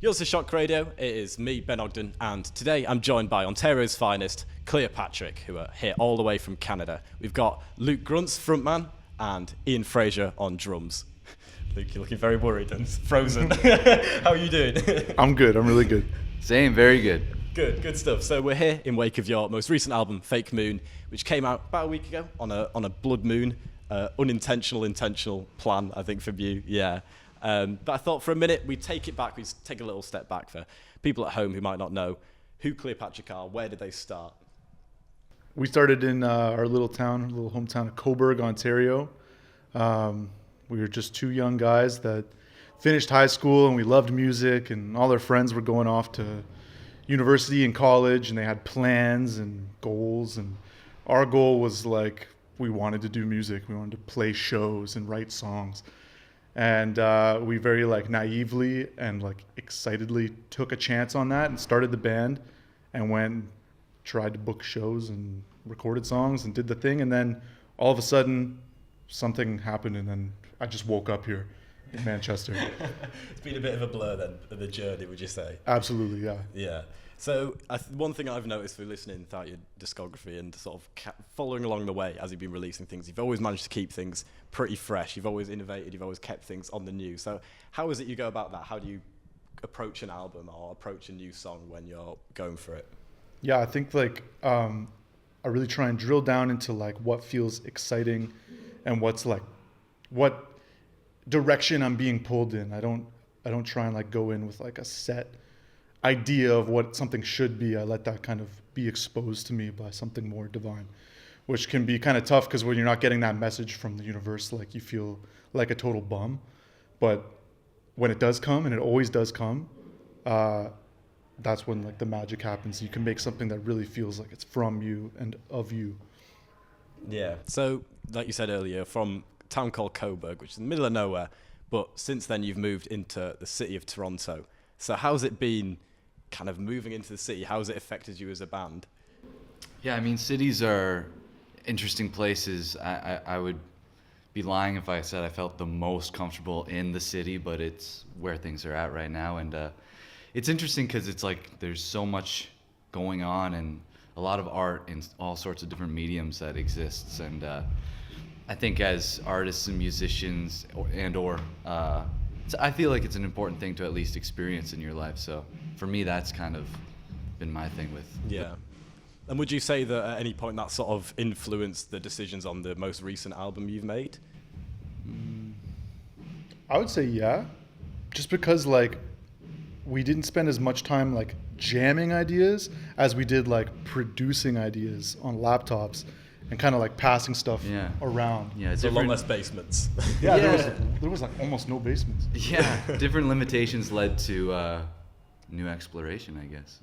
You're to Shock Radio. It is me, Ben Ogden, and today I'm joined by Ontario's finest, Cleopatrick, who are here all the way from Canada. We've got Luke Grunts, frontman, and Ian Fraser on drums. Luke, you're looking very worried and frozen. How are you doing? I'm good. I'm really good. Same, very good. Good stuff. So we're here in wake of your most recent album, Fake Moon, which came out about a week ago on a blood moon. Intentional plan, I think, from you. Yeah. But I thought for a minute we'd take it back. We'd take a little step back for people at home who might not know who Cleopatrick are. Where did they start? We started in our little hometown of Cobourg, Ontario. We were just two young guys that finished high school, and we loved music, and all our friends were going off to university and college, and they had plans and goals. And our goal was like, we wanted to do music. We wanted to play shows and write songs. And we very naively and excitedly took a chance on that and started the band and went, tried to book shows and recorded songs and did the thing. And then all of a sudden something happened, and then I just woke up here in Manchester. It's been a bit of a blur then, the journey, would you say? Absolutely, yeah. Yeah. So one thing I've noticed through listening throughout your discography and sort of following along the way as you've been releasing things, you've always managed to keep things pretty fresh. You've always innovated. You've always kept things on the new. So how is it you go about that? How do you approach an album or approach a new song when you're going for it? Yeah, I think I really try and drill down into what feels exciting and what direction I'm being pulled in. I don't try and go in with a set idea of what something should be. I let that kind of be exposed to me by something more divine, which can be kind of tough because when you're not getting that message from the universe, you feel like a total bum. But when it does come, and it always does come, that's when the magic happens. You can make something that really feels like it's from you and of you. Yeah. So like you said earlier, from a town called Cobourg, which is in the middle of nowhere, but since then you've moved into the city of Toronto. So how's it been kind of moving into the city? How has it affected you as a band? Yeah, I mean, cities are interesting places. I would be lying if I said I felt the most comfortable in the city, but it's where things are at right now. And it's interesting because it's there's so much going on and a lot of art in all sorts of different mediums that exists. And I think as artists and musicians I feel like it's an important thing to at least experience in your life. So for me, that's kind of been my thing with. Yeah. And would you say that at any point that sort of influenced the decisions on the most recent album you've made? I would say yeah. Just because we didn't spend as much time jamming ideas as we did producing ideas on laptops and kind of passing stuff around. Yeah, so a lot less basements. Yeah, there was almost no basements. Yeah, different limitations led to new exploration, I guess.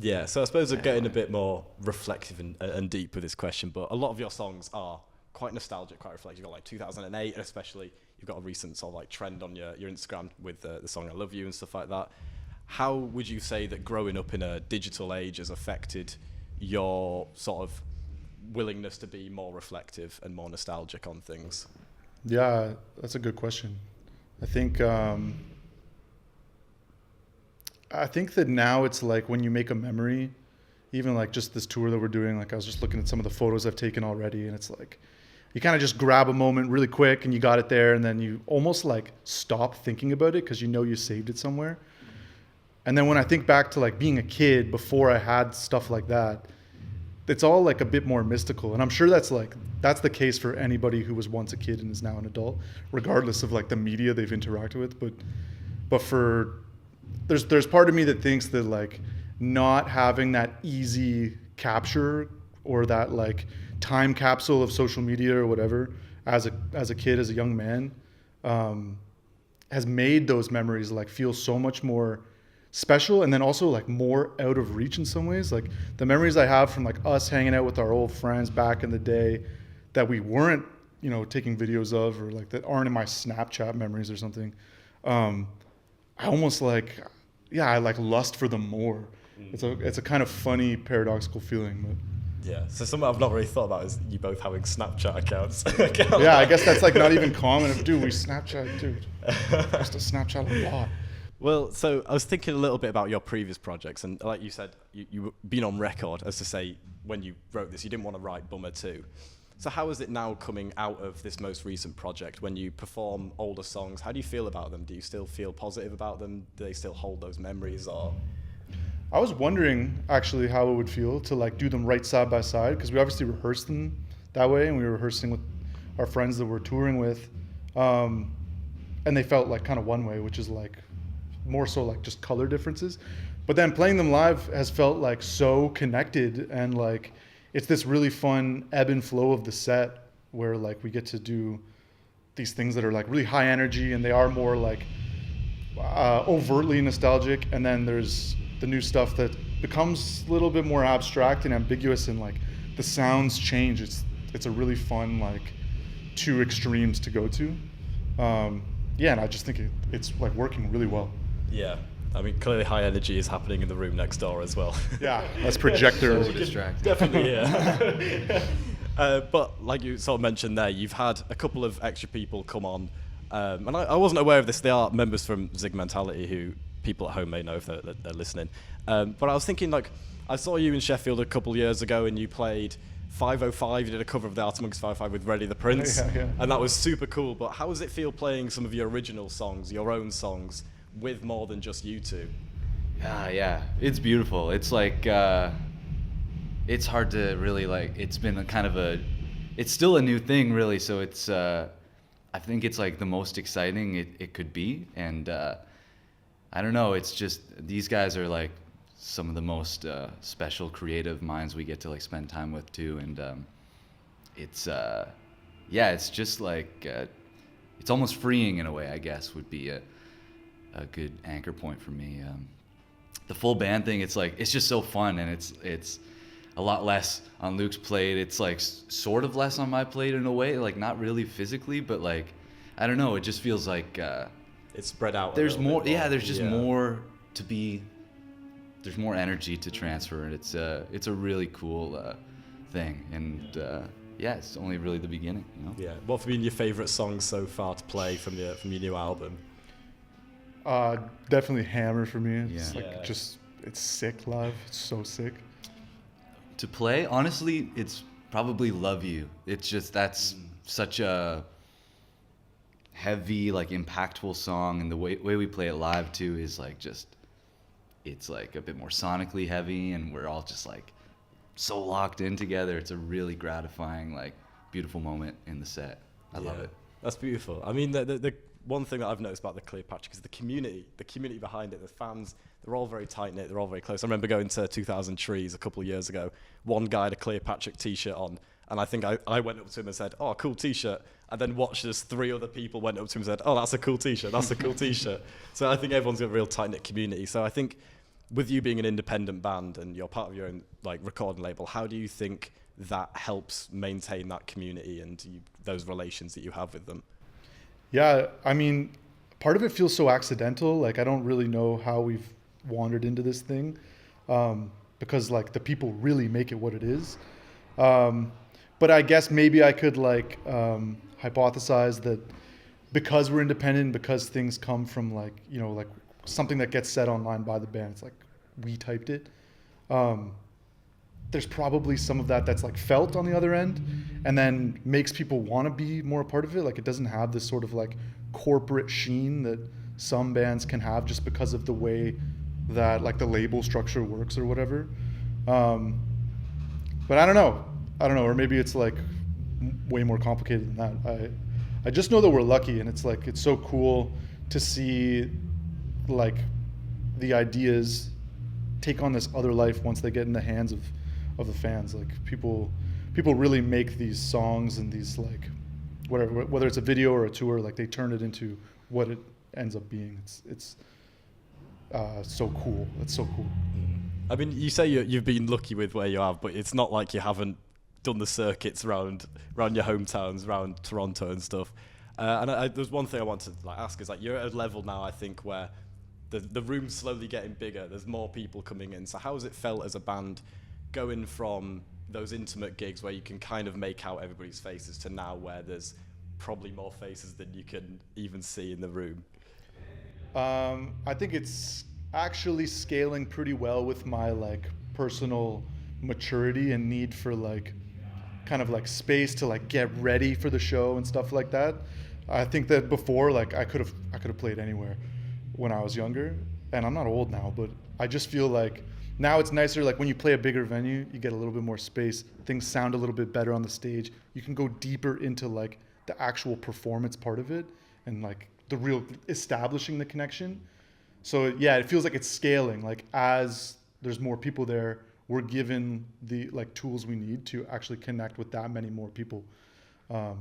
Yeah, so I suppose we're getting a bit more reflective and deep with this question, but a lot of your songs are quite nostalgic, quite reflective. You've got 2008, and especially you've got a recent sort of trend on your Instagram with the song I Love You and stuff like that. How would you say that growing up in a digital age has affected your sort of willingness to be more reflective and more nostalgic on things? Yeah, that's a good question. I think that now it's when you make a memory, even just this tour that we're doing, I was just looking at some of the photos I've taken already, and it's you kind of just grab a moment really quick and you got it there, and then you almost stop thinking about it because you saved it somewhere. And then when I think back to being a kid before I had stuff like that, it's all a bit more mystical. And I'm sure that's the case for anybody who was once a kid and is now an adult, regardless of the media they've interacted with. But there's part of me that thinks that not having that easy capture or that time capsule of social media or whatever as a kid, as a young man, has made those memories feel so much more special, and then also more out of reach in some ways. The memories I have from us hanging out with our old friends back in the day that we weren't taking videos of, or that aren't in my Snapchat memories or something, I almost I lust for them more. It's a kind of funny paradoxical feeling, but Yeah, so something I've not really thought about is you both having Snapchat accounts. Yeah, I guess that's like not even common. Dude, we Snapchat, dude. I used to Snapchat a lot. Well, so I was thinking a little bit about your previous projects, and like you said, you been on record as to say when you wrote this, you didn't want to write Bummer 2. So how is it now coming out of this most recent project when you perform older songs? How do you feel about them? Do you still feel positive about them? Do they still hold those memories? Or I was wondering actually how it would feel to like do them right side by side, because we obviously rehearsed them that way, and we were rehearsing with our friends that we're touring with, and they felt like kind of one way, which is like more so like just color differences. But then playing them live has felt like so connected, and like it's this really fun ebb and flow of the set where like we get to do these things that are like really high energy, and they are more like overtly nostalgic, and then there's the new stuff that becomes a little bit more abstract and ambiguous, and like the sounds change. It's a really fun like two extremes to go to. Yeah, and I just think it's like working really well. yeah, I mean, clearly high energy is happening in the room next door as well. Yeah, that's projector. So distracting. Definitely, yeah. But like you sort of mentioned there, you've had a couple of extra people come on, and I wasn't aware of this. They are members from Zig Mentality, who people at home may know if they're listening. But I was thinking, like, I saw you in Sheffield a couple of years ago, and you played 505. You did a cover of the Arctic Monkeys 505 with Ready the Prince, Yeah. and that was super cool. But how does it feel playing some of your original songs, your own songs, with more than just you two? Yeah, it's beautiful. It's like it's hard to really like. It's been a kind of it's still a new thing, really. So it's I think it's like the most exciting it could be, and I don't know. It's just these guys are like some of the most special creative minds we get to like spend time with too, and it's it's just like it's almost freeing in a way, I guess, would be a good anchor point for me. The full band thing, it's like it's just so fun, and it's a lot less on Luke's plate. It's like sort of less on my plate in a way, like not really physically, but like I don't know. It just feels like It's spread out. there's more. Yeah, there's just more to be. There's more energy to transfer, and it's a really cool thing, and it's only really the beginning, you know. Yeah. What have been your favourite songs so far to play from your new album? Definitely Hammer for me. It's Yeah. like it's sick live. It's so sick. To play, honestly, it's probably Love You. It's just that's such a heavy, like impactful song, and the way we play it live too is like just it's like a bit more sonically heavy, and we're all just like so locked in together. It's a really gratifying, like beautiful moment in the set. I love it. That's beautiful. I mean, the one thing that I've noticed about the Cleopatrick is the community behind it, the fans, they're all very tight-knit, they're all very close. I remember going to 2000 Trees a couple of years ago. One guy had a Cleopatrick t-shirt on, and I think I went up to him and said, "Oh, cool t-shirt," and then watched as 3 other people went up to him and said, "Oh, that's a cool t-shirt, that's a cool t-shirt." So I think everyone's got a real tight-knit community. So I think with you being an independent band and you're part of your own like recording label, how do you think that helps maintain that community and those relations that you have with them? Yeah, I mean, part of it feels so accidental. Like I don't really know how we've wandered into this thing, because like the people really make it what it is. But I guess maybe I could like hypothesize that because we're independent, because things come from like, you know, like something that gets said online by the band, it's like we typed it. There's probably some of that that's like felt on the other end, and then makes people want to be more a part of it. Like it doesn't have this sort of like corporate sheen that some bands can have just because of the way that like the label structure works or whatever. But I don't know, or maybe it's like way more complicated than that. I just know that we're lucky, and it's like it's so cool to see like the ideas take on this other life once they get in the hands of the fans. Like people really make these songs and these like whatever, whether it's a video or a tour, like they turn it into what it ends up being. It's so cool. It's so cool. I mean, you say you've been lucky with where you have, but it's not like you haven't done the circuits around your hometowns, around Toronto and stuff. And there's one thing I want to like ask is like you're at a level now, I think, where the room's slowly getting bigger. There's more people coming in. So how has it felt as a band going from those intimate gigs where you can kind of make out everybody's faces to now where there's probably more faces than you can even see in the room? I think it's actually scaling pretty well with my like personal maturity and need for like kind of like space to like get ready for the show and stuff like that. I think that before like I could have played anywhere when I was younger, and I'm not old now, but I just feel like now it's nicer. Like when you play a bigger venue, you get a little bit more space. Things sound a little bit better on the stage. You can go deeper into like the actual performance part of it and like the real establishing the connection. So yeah, it feels like it's scaling. Like as there's more people there, we're given the like tools we need to actually connect with that many more people. Yeah,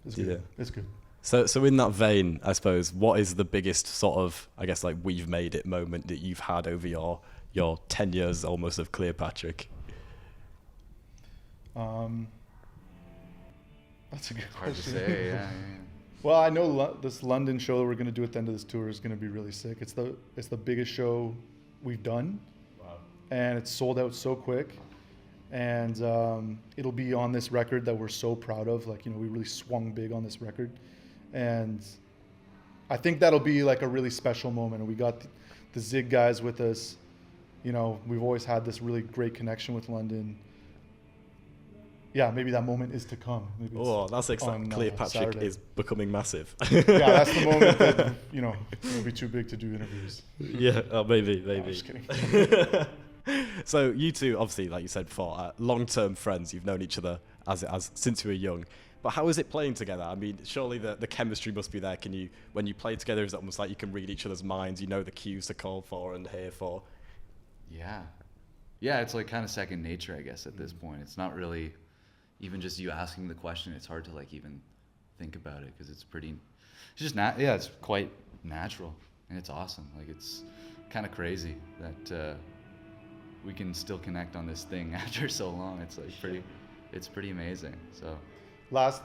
it's good. Yeah. It's good. So in that vein, I suppose, what is the biggest sort of, I guess, like we've made it moment that you've had over your 10 years almost of Cleopatrick? That's a good Hard to question. say. Yeah. Well, I know this London show that we're going to do at the end of this tour is going to be really sick. It's the biggest show we've done. Wow. And it's sold out so quick. And it'll be on this record that we're so proud of. Like, we really swung big on this record. And I think that'll be like a really special moment. And we got the Zig guys with us. We've always had this really great connection with London. Yeah, maybe that moment is to come. Maybe That's exciting. Cleopatrick Saturday. is becoming massive. Yeah, that's the moment that, it'll be too big to do interviews. Yeah, maybe. No, I'm just kidding. So you two, obviously, like you said before, long-term friends. You've known each other as since you were young. But how is it playing together? I mean, surely the chemistry must be there. When you play together, is it almost like you can read each other's minds? You know the cues to call for and hear for. Yeah. Yeah, it's like kind of second nature, I guess, at this point. It's not really even just you asking the question. It's hard to like even think about it because it's it's quite natural and it's awesome. Like it's kind of crazy that we can still connect on this thing after so long. It's like it's pretty amazing. So Last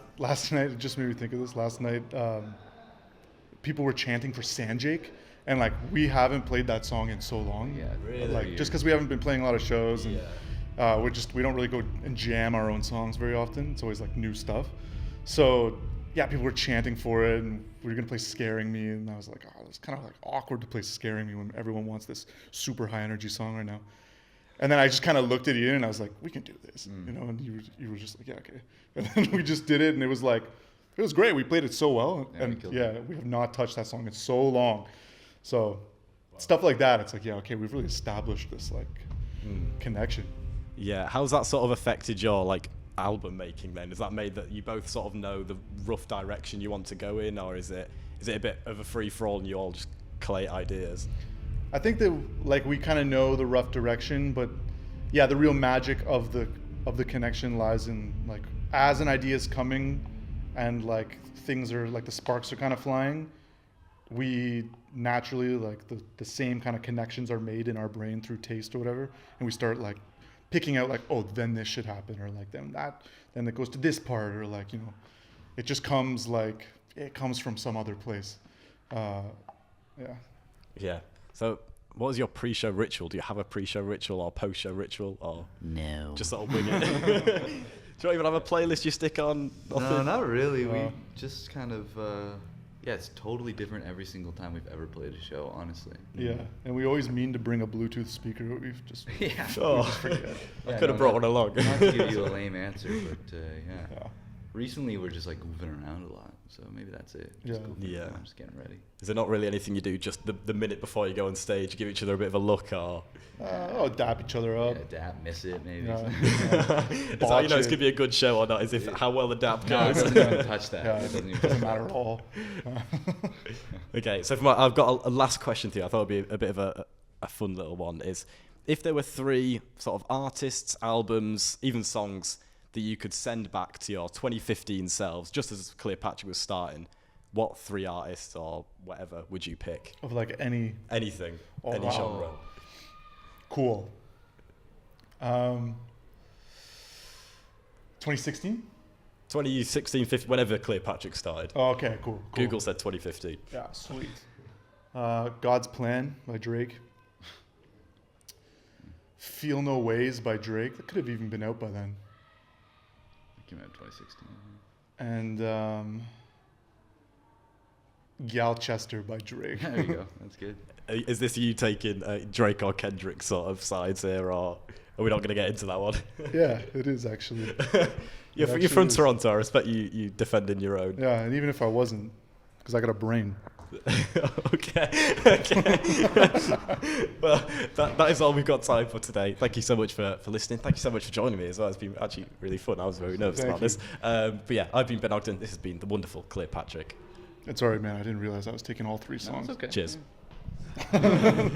night, it just made me think of this. Last night, people were chanting for Sanjake, and like we haven't played that song in so long. yeah, Really? Like just because we haven't been playing a lot of shows, and we don't really go and jam our own songs very often. It's always like new stuff. So yeah, people were chanting for it, and we were gonna play "Scaring Me," and I was like, oh, it's kind of like awkward to play "Scaring Me" when everyone wants this super high energy song right now. And then I just kind of looked at you and I was like, we can do this, and you were just like, yeah, okay. And then we just did it, and it was great. We played it so well, Yeah, we have not touched that song in so long. So stuff like that, it's like, yeah, okay, we've really established this like connection. Yeah, how's that sort of affected your like album making then? Has that made that you both sort of know the rough direction you want to go in, or is it a bit of a free for all and you all just collate ideas? I think that like we kind of know the rough direction, but yeah, the real magic of the connection lies in like as an idea is coming and like things are like the sparks are kind of flying, we naturally like the same kind of connections are made in our brain through taste or whatever, and we start like picking out like, oh, then this should happen, or like then it goes to this part, or like it just comes like it comes from some other place. Yeah. So what was your pre-show ritual? Do you have a pre-show ritual or post-show ritual, or no, just sort of wing it? Do you even have a playlist you stick on? no, Nothing? not really. We just kind of it's totally different every single time we've ever played a show, honestly. Yeah, and we always mean to bring a Bluetooth speaker, but we've just Yeah. Oh, forget. I could have brought one along. Not to give you a lame answer, but Yeah. Recently we're just like goofing around a lot, so maybe that's it. Just Yeah. goofing Yeah. around, just getting ready. Is there not really anything you do just the minute before you go on stage, give each other a bit of a look, or? Dap each other up. Yeah, dap, miss it, maybe. Yeah. Is that how you know it's going to be a good show or not? Is if how well the dap No, it goes? doesn't even touch that. Yeah, It doesn't even doesn't matter at all. Okay, so I've got a last question to you. I thought it'd be a bit of a fun little one. Is if there were 3 sort of artists, albums, even songs that you could send back to your 2015 selves, just as Cleopatrick was starting, what 3 artists or whatever would you pick? Of like any Anything, Oh, any wow. genre. cool. 2016? 2016, 15, whenever Cleopatrick started. Oh, okay, cool. Google said 2015. Yeah, sweet. God's Plan by Drake. Feel No Ways by Drake. That could have even been out by then. It came out in 2016. And Galchester by Drake. There you go. That's good. Is this you taking Drake or Kendrick sort of sides here, or are we not going to get into that one? Yeah, it is actually. You're from Toronto. I respect you defending your own. Yeah, and even if I wasn't, because I got a brain. Okay. Well, that is all we've got time for today. Thank you so much for listening. Thank you so much for joining me as well. It's been actually really fun. I was very nervous about this. But yeah, I've been Ben Ogden. This has been the wonderful Cleopatrick. It's all right, man. I didn't realize I was taking all 3 songs. No, it's okay. Cheers. Yeah.